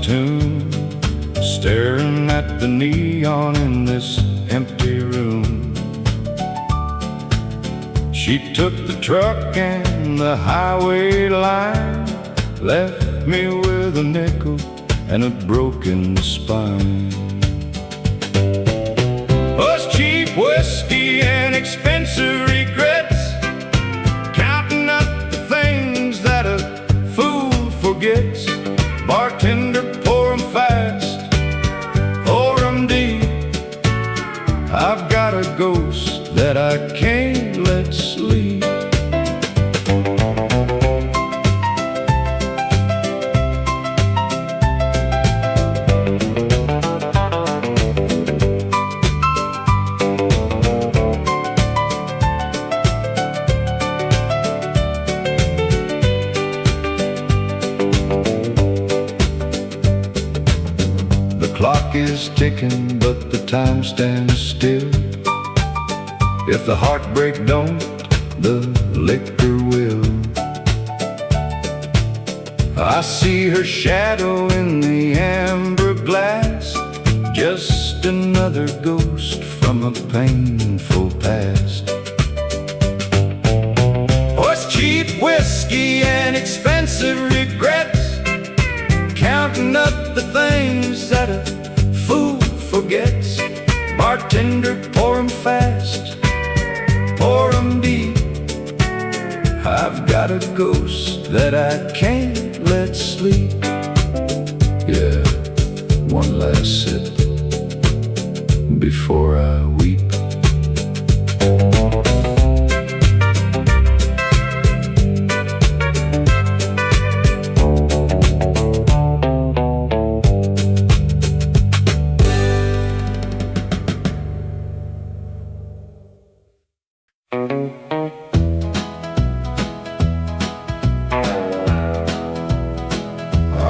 tune, staring at the neon in this empty room. She took the truck and the highway line, left me with a nickel and a broken spine. Was cheap whiskey and expensive regrets, counting up the things that a fool forgets. Bartender, pour 'em fast, pour 'em deep. I've got a ghost that I can't let sleep. The clock is ticking, but the time stands still. If the heartbreak don't, the liquor will. I see her shadow in the amber glass, just another ghost from a painful past. Oh, it's cheap whiskey and expensive regrets, counting up the things that a fool forgets. Bartender, pour 'em fast, pour 'em deep. I've got a ghost that I can't let sleep. Yeah, one last sip before I weep.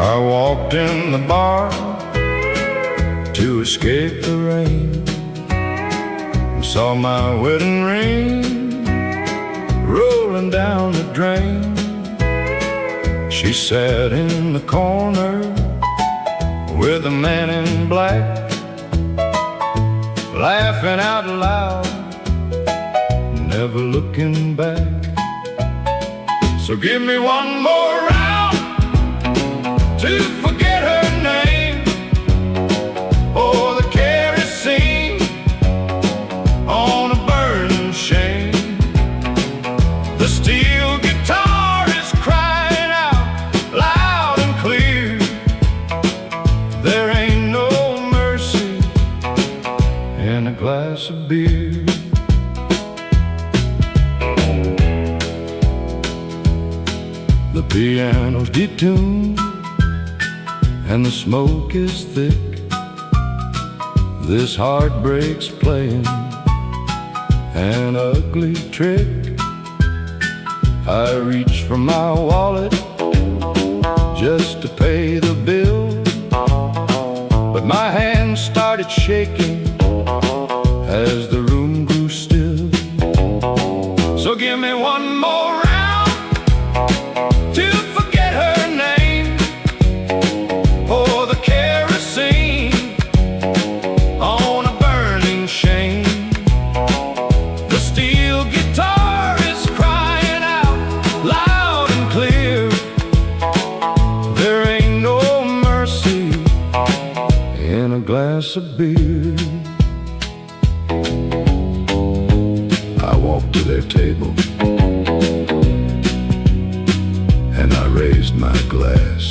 I walked in the bar to escape the rain, saw my wedding ring rolling down the drain. She sat in the corner with a man in black, laughing out loud, never looking back. So give me one more round to forget her name, or the kerosene on a burning shame. The steel guitar is crying out loud and clear. There ain't no mercy in a glass of beer. The piano's detuned and the smoke is thick. This heartbreak's playing an ugly trick. I reached for my wallet just to pay the bill, but my hands started shaking as the room grew still. So give me one more round to forget her name, pour the kerosene on a burning shame. The steel guitar is crying out loud and clear. There ain't no mercy in a glass of beer. I walked to their table and I raised my glass.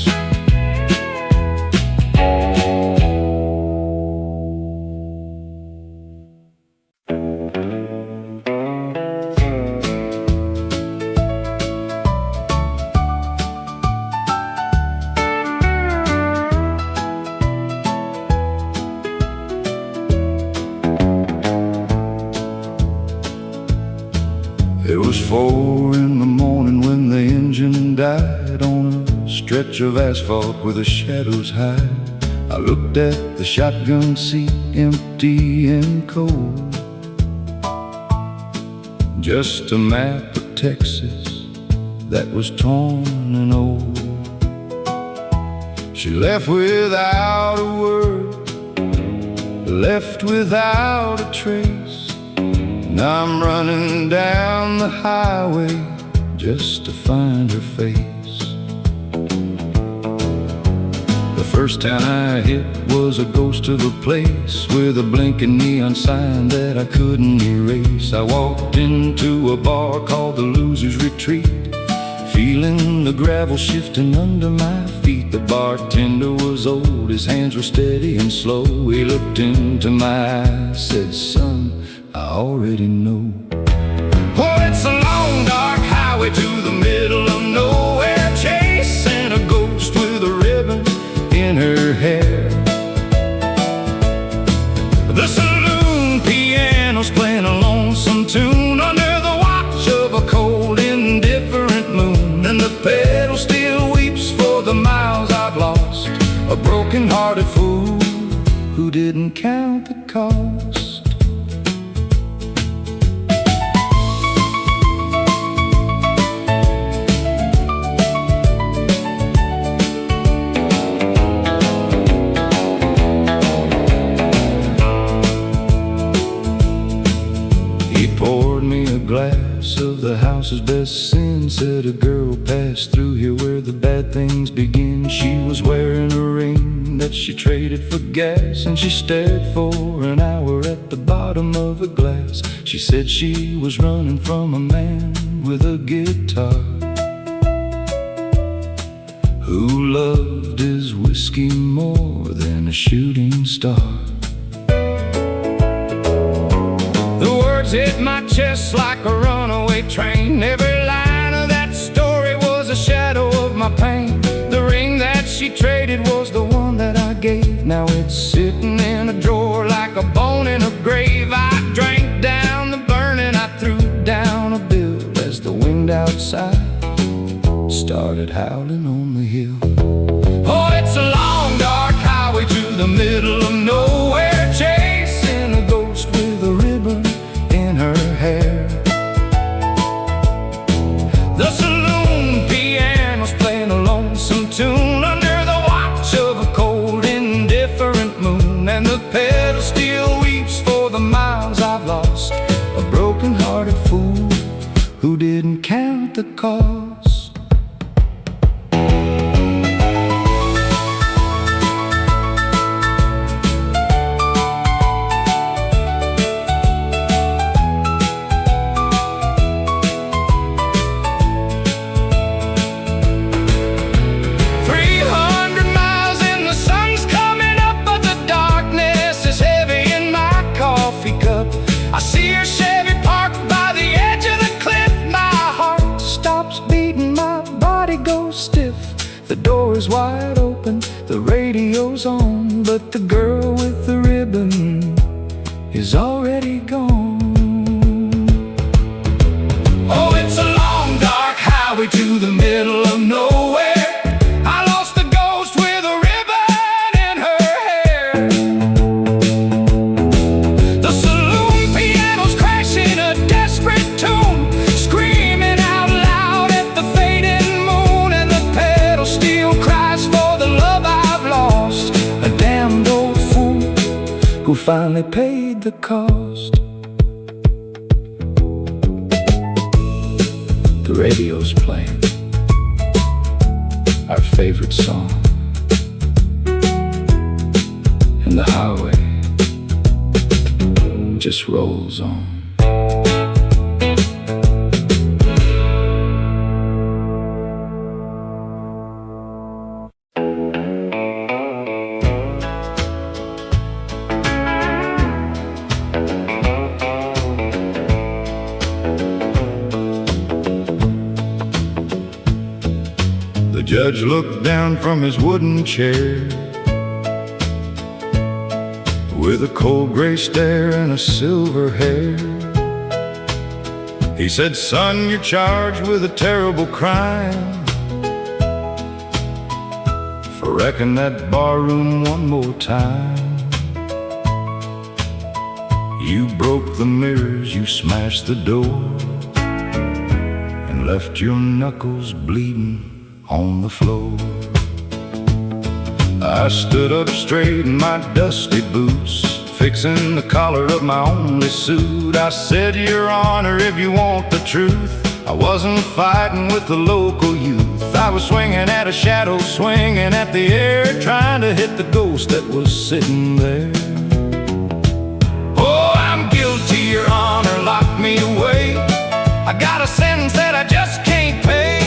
It was 4 in the morning when the engine died on a stretch of asphalt where the shadows hide. I looked at the shotgun seat, empty and cold, just a map of Texas that was torn and old. She left without a word, left without a trace. Now I'm running down the highway just to find her face. The first town I hit was a ghost of a place with a blinking neon sign that I couldn't erase. I walked into a bar called the Loser's Retreat, feeling the gravel shifting under my feet. The bartender was old, his hands were steady and slow. He looked into my eyes, said, "Son, I already know." Oh, it's a long dark highway to the middle of nowhere, chasing a ghost with a ribbon in her hair. The saloon piano's playing a lonesome tune under the watch of a cold, indifferent moon. And the pedal still weeps for the miles I've lost, a broken-hearted fool who didn't count the cost. Poured me a glass of the house's best sin. Said a girl passed through here where the bad things begin. She was wearing a ring that she traded for gas, and she stared for an hour at the bottom of a glass. She said she was running from a man with a guitar who loved his whiskey more than a shooting star. Hit my chest like a runaway train. Every line of that story was a shadow of my pain. The ring that she traded was the one that I gave. Now it's sitting in a drawer like a bone in a grave. I drank down the burning, I threw down a bill as the wind outside started howling on the hill. Oh, it's a long dark highway to the middle of nowhere, chasing a ghost with a ribbon in her hair. The saloon piano's playing a lonesome tune under the watch of a cold, indifferent moon. And the pedal still weeps for the miles I've lost, a broken-hearted fool who didn't count the cost. I see her Chevy parked by the edge of the cliff. My heart stops beating, my body goes stiff. The door is wide open, the radio's on, but the girl with the ribbon is already gone. Oh, it's a long dark highway to the middle of nowhere. I lost the ghost with a ribbon in her hair. The saloon piano's crashing a desperate tune, screaming out loud at the fading moon. And the pedal still cries for the love I've lost, a damned old fool who finally paid the cost. The radio's playing our favorite song, and the highway just rolls on. The judge looked down from his wooden chair with a cold gray stare and a silver hair. He said, "Son, you're charged with a terrible crime for wrecking that barroom one more time. You broke the mirrors, you smashed the door, and left your knuckles bleeding on the floor. I stood up straight in my dusty boots, fixing the collar of my only suit. I said, Your Honor, if you want the truth, I wasn't fighting with the local youth. I was swinging at a shadow, swinging at the air, trying to hit the ghost that was sitting there. Oh, I'm guilty, Your Honor, lock me away. I got a sentence that I just can't pay.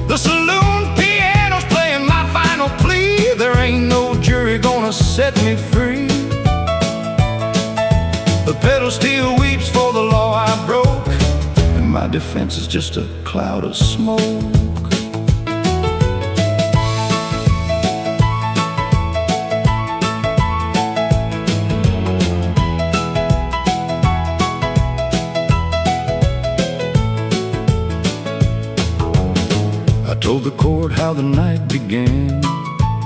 The saloon piano's playing my final plea. There ain't no jury gonna set me free. The pedal steel weeps for the law I broke, and my defense is just a cloud of smoke. I told the court how the night began.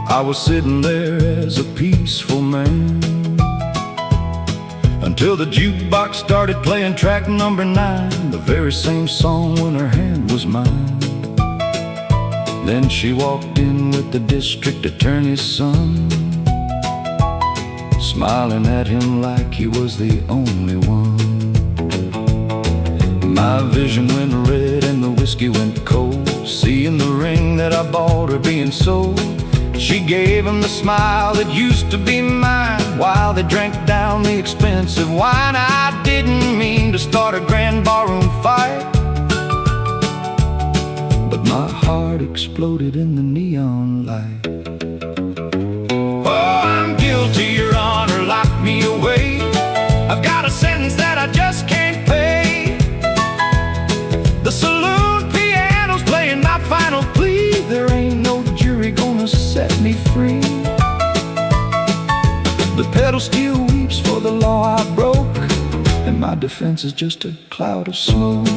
I was sitting there as a peaceful man, until the jukebox started playing track number 9, the very same song when her hand was mine. Then she walked in with the district attorney's son, smiling at him like he was the only one. My vision went red and the whiskey went cold, seeing the ring that I bought her being sold. She gave him the smile that used to be mine, while they drank down the expensive wine. I didn't mean to start a grand barroom fight, but my heart exploded in the neon light. Oh, I'm guilty, Your Honor, lock me away. I've got a sentence that I just can't pay. The saloon piano's playing my final plea. There ain't no jury gonna set me free. The pedal steel weeps for the law I broke, and my defense is just a cloud of smoke.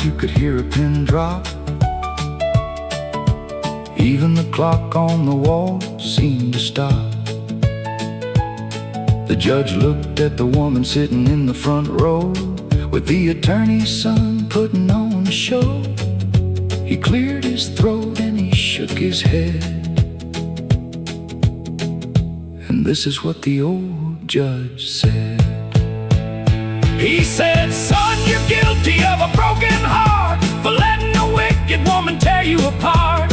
You could hear a pin drop. Even the clock on the wall seemed to stop. The judge looked at the woman sitting in the front row, with the attorney's son putting on a show. He cleared his throat and he shook his head, and this is what the old judge said. He said, Son, you're guilty of a broken heart, for letting a wicked woman tear you apart.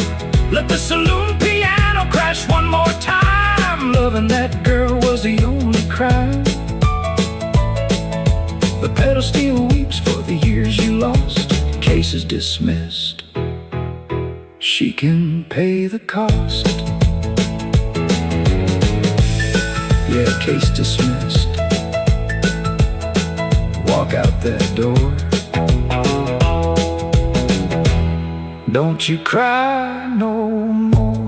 Let the saloon piano crash one more time. Loving that girl was the only crime. The pedal steel weeps for the years you lost. Case is dismissed. She can pay the cost. Yeah, case dismissed. Walk out that door. Don't you cry no more.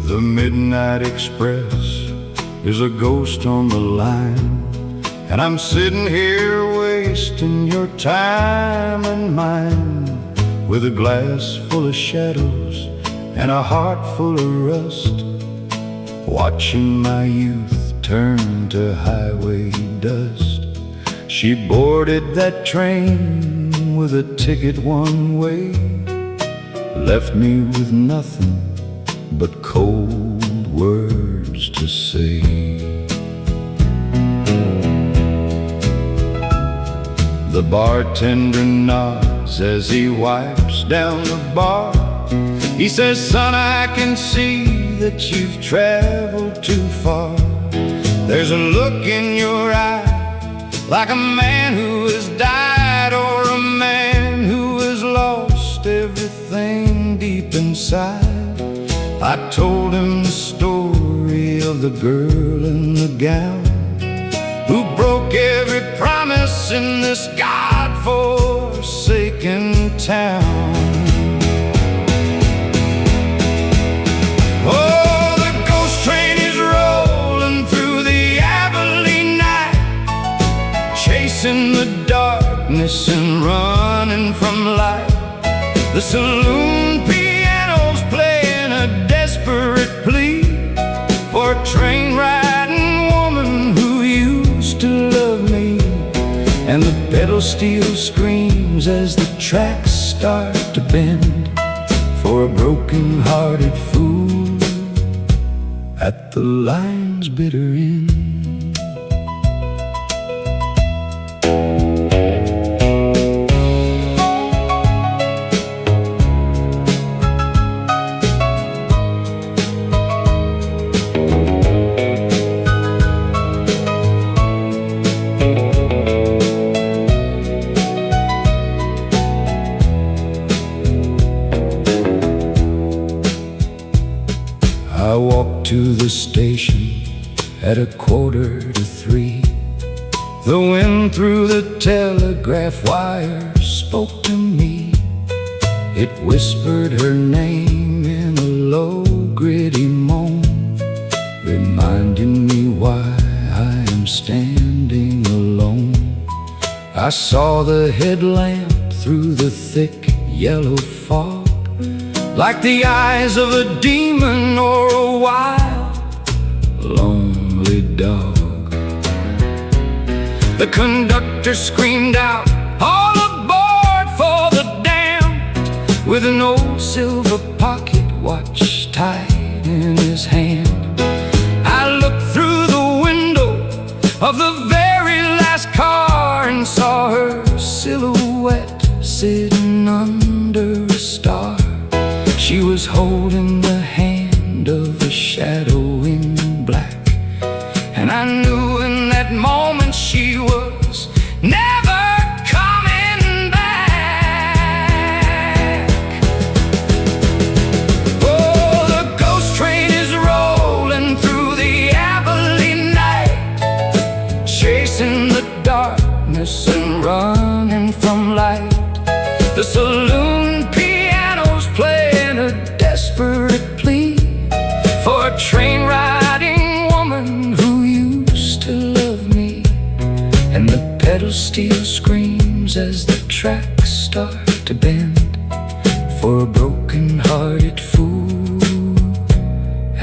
The Midnight Express is a ghost on the line, and I'm sitting here wasting your time and mine, with a glass full of shadows and a heart full of rust, watching my youth turn to highway dust. She boarded that train with a ticket one way, left me with nothing but cold words to say. The bartender nods as he wipes down the bar. He says, son, I can see that you've traveled too far. There's a look in your eye, like a man who has died or a man who has deep inside. I told him the story of the girl in the gown who broke every promise in this God-forsaken town. Oh, the ghost train is rolling through the Abilene night, chasing the darkness and running from light. The saloon piano's playing a desperate plea for a train-riding woman who used to love me. And the pedal steel screams as the tracks start to bend for a broken-hearted fool at the line's bitter end. I walked to the station at 2:45. The wind through the telegraph wire spoke to me. It whispered her name in a low, gritty moan, reminding me why I am standing alone. I saw the headlamp through the thick yellow fog, like the eyes of a demon or a wild, lonely dog. The conductor screamed out, "All aboard for the damned," with an old silver pocket watch tied in his hand. I looked through the window of the very last car and saw her silhouette sitting under a star. She was holding the hand of a shadow in black, and I knew in that moment she was never coming back. Oh, the ghost train is rolling through the Abilene night, chasing the darkness and running from light. The saloon piano's playing a desperate plea for a train-riding woman who used to love me. And the pedal steel screams as the tracks start to bend for a broken-hearted fool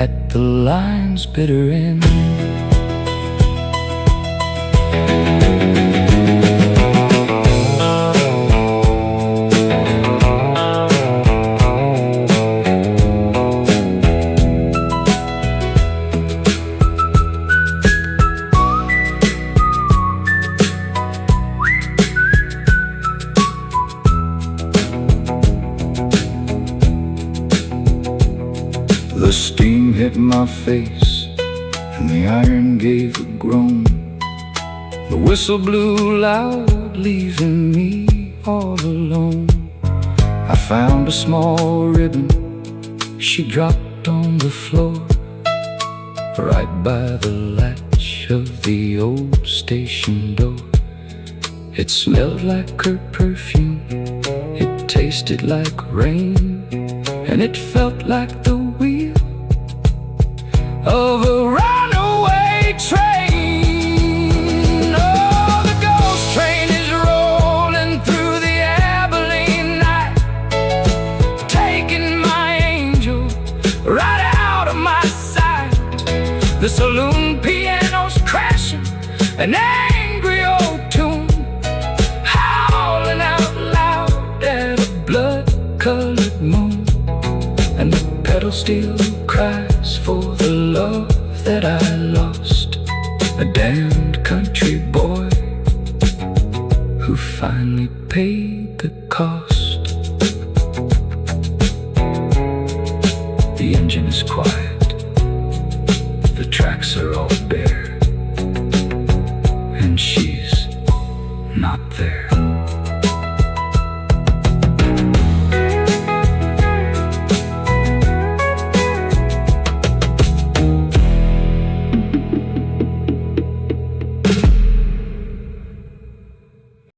at the line's bitter end. The steam hit my face and the iron gave a groan. The whistle blew loud, leaving me all alone. I found a small ribbon, she dropped on the floor, right by the latch of the old station door. It smelled like her perfume, it tasted like rain, and it felt like the wheel of a runaway train. Oh, the ghost train is rolling through the Abilene night, taking my angel right out of my sight. The saloon piano's crashing, an angry old tune, howling out loud at a blood-colored moon. And the pedal steel cries for the love that I lost, a damned country boy who finally paid the cost. The engine is quiet, the tracks are all bare.